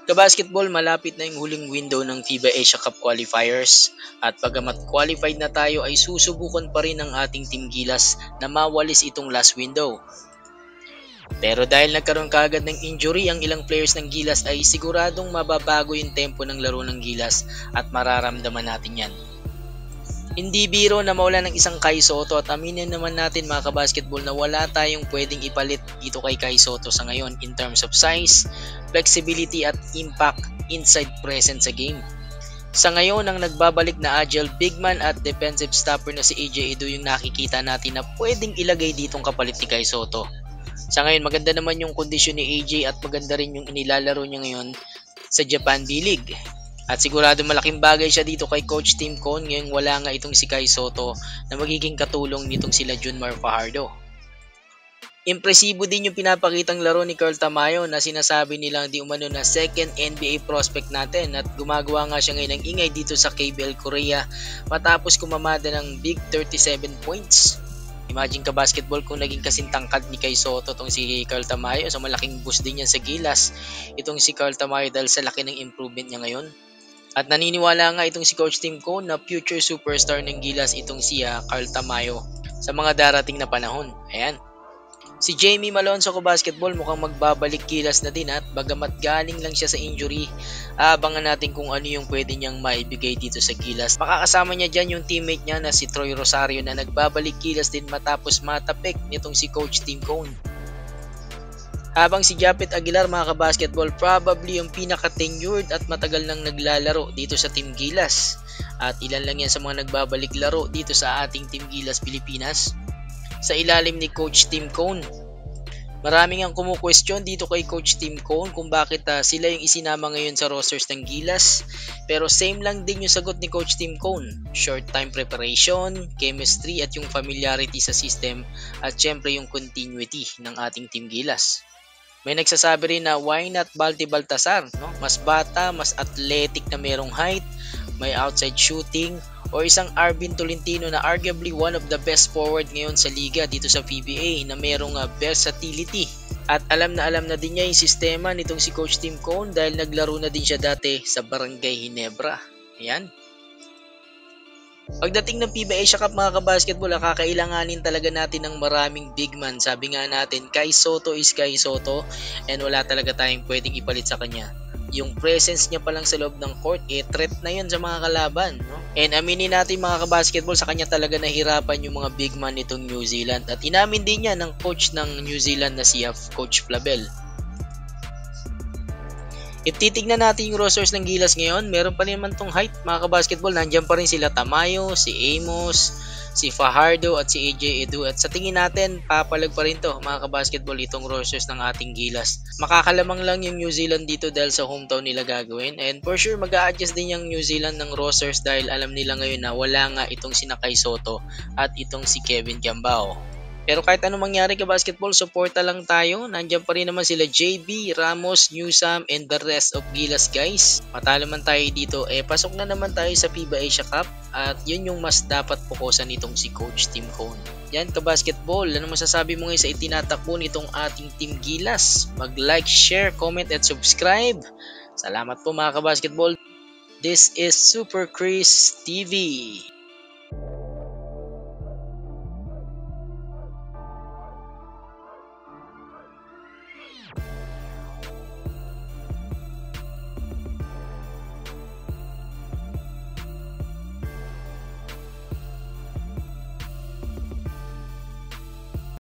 Kabasketball, malapit na yung huling window ng FIBA Asia Cup qualifiers at bagamat qualified na tayo ay susubukan pa rin ng ating Team Gilas na mawalis itong last window. Pero dahil nagkaroon kaagad ng injury ang ilang players ng Gilas ay siguradong mababago yung tempo ng laro ng Gilas at mararamdaman natin yan. Hindi biro na mawala ng isang Kai Sotto at aminin naman natin mga kabasketball na wala tayong pwedeng ipalit dito kay Kai Sotto sa ngayon in terms of size, flexibility at impact inside presence sa game. Sa ngayon, ang nagbabalik na agile big man at defensive stopper na si AJ Edu yung nakikita natin na pwedeng ilagay ditong kapalit ni Kai Sotto. Sa ngayon, maganda naman yung kondisyon ni AJ at maganda rin yung inilalaro niya ngayon sa Japan B-League. At sigurado malaking bagay siya dito kay Coach Tim Cone ngayong wala nga itong si Kai Sotto na magiging katulong nitong sila Junmar Fajardo. Impresibo din yung pinapakitang laro ni Carl Tamayo na sinasabi nilang di umano na second NBA prospect natin at gumagawa nga siya ngayon ng ingay dito sa KBL Korea matapos kumamada ng big 37 points. Imagine ka basketball kung naging kasing tangkad ni Kai Sotto tong si Carl Tamayo, so malaking boost din yan sa Gilas itong si Carl Tamayo dahil sa laki ng improvement niya ngayon. At naniniwala nga itong si Coach Tim Cone na future superstar ng Gilas itong si Carl Tamayo sa mga darating na panahon. Ayan. Si Jamie Malonzo ko basketball mukhang magbabalik Gilas na din at bagamat galing lang siya sa injury, abangan natin kung ano yung pwede niyang maibigay dito sa Gilas. Makakasama niya dyan yung teammate niya na si Troy Rosario na nagbabalik Gilas din matapos matapik nitong si Coach Tim Cone. Habang si Japet Aguilar mga kabasketball probably yung pinaka-tenured at matagal nang naglalaro dito sa Team Gilas. At ilan lang yan sa mga nagbabalik laro dito sa ating Team Gilas Pilipinas. Sa ilalim ni Coach Tim Cone. Maraming ang kumu-question dito kay Coach Tim Cone kung bakit sila yung isinama ngayon sa rosters ng Gilas. Pero same lang din yung sagot ni Coach Tim Cone. Short time preparation, chemistry at yung familiarity sa system at syempre yung continuity ng ating Team Gilas. May nagsasabi rin na why not Balti Baltasar, no? Mas bata, mas athletic na merong height, may outside shooting, o isang Arvin Tolentino na arguably one of the best forward ngayon sa liga dito sa PBA na merong versatility. At alam na din niya yung sistema nitong si Coach Tim Cone dahil naglaro na din siya dati sa Barangay Ginebra. Ayan. Pagdating ng FIBA Asia Cup mga kabasketball, kakailanganin talaga natin ng maraming big man. Sabi nga natin, Kai Sotto is Kai Sotto and wala talaga tayong pwedeng ipalit sa kanya. Yung presence niya pa lang sa loob ng court, threat na yun sa mga kalaban. No? And aminin natin mga kabasketball, sa kanya talaga nahirapan yung mga big man nitong New Zealand. At inamin din niya ng coach ng New Zealand na si Coach Flavel. If titignan natin yung rosters ng Gilas ngayon, meron pa rin naman tong height mga kabasketball. Nandiyan pa rin sila Tamayo, si Amos, si Fajardo at si AJ Edu. At sa tingin natin, papalag pa rin to mga kabasketball itong rosters ng ating Gilas. Makakalamang lang yung New Zealand dito dahil sa hometown nila gagawin. And for sure, mag-a-adjust din yung New Zealand ng rosters dahil alam nila ngayon na wala nga itong si Kai Sotto at itong si Kevin Gambao. Pero kahit anong mangyari ka basketball, suporta lang tayo. Nandiyan pa rin naman sila JB, Ramos, Newsam, and the rest of Gilas guys. Matalo man tayo dito, pasok na naman tayo sa FIBA Asia Cup. At yun yung mas dapat pukusan nitong si Coach Tim Cone. Yan ka basketball, ano masasabi mo ngayon sa itinatakbo nitong ating Team Gilas? Mag-like, share, comment, at subscribe. Salamat po mga ka basketball. This is Super Chris TV.